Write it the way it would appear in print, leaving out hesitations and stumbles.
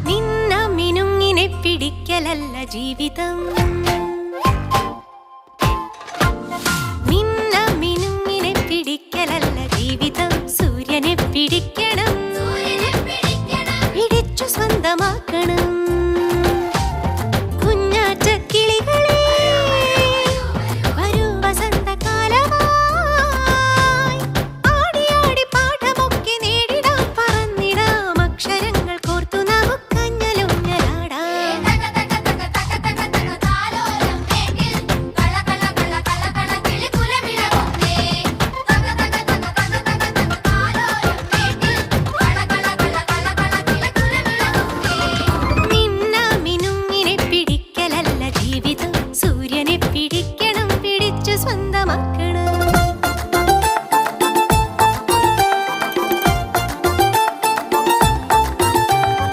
നിന്ന മിനുങ്ങിനെ പിടിക്കലല്ല ജീവിതം, നിന്ന മിനുങ്ങിനെ പിടിക്കലല്ല ജീവിതം. സൂര്യനെ പിടിക്കണം, പിടിച്ചു സ്വന്തമാക്കണം.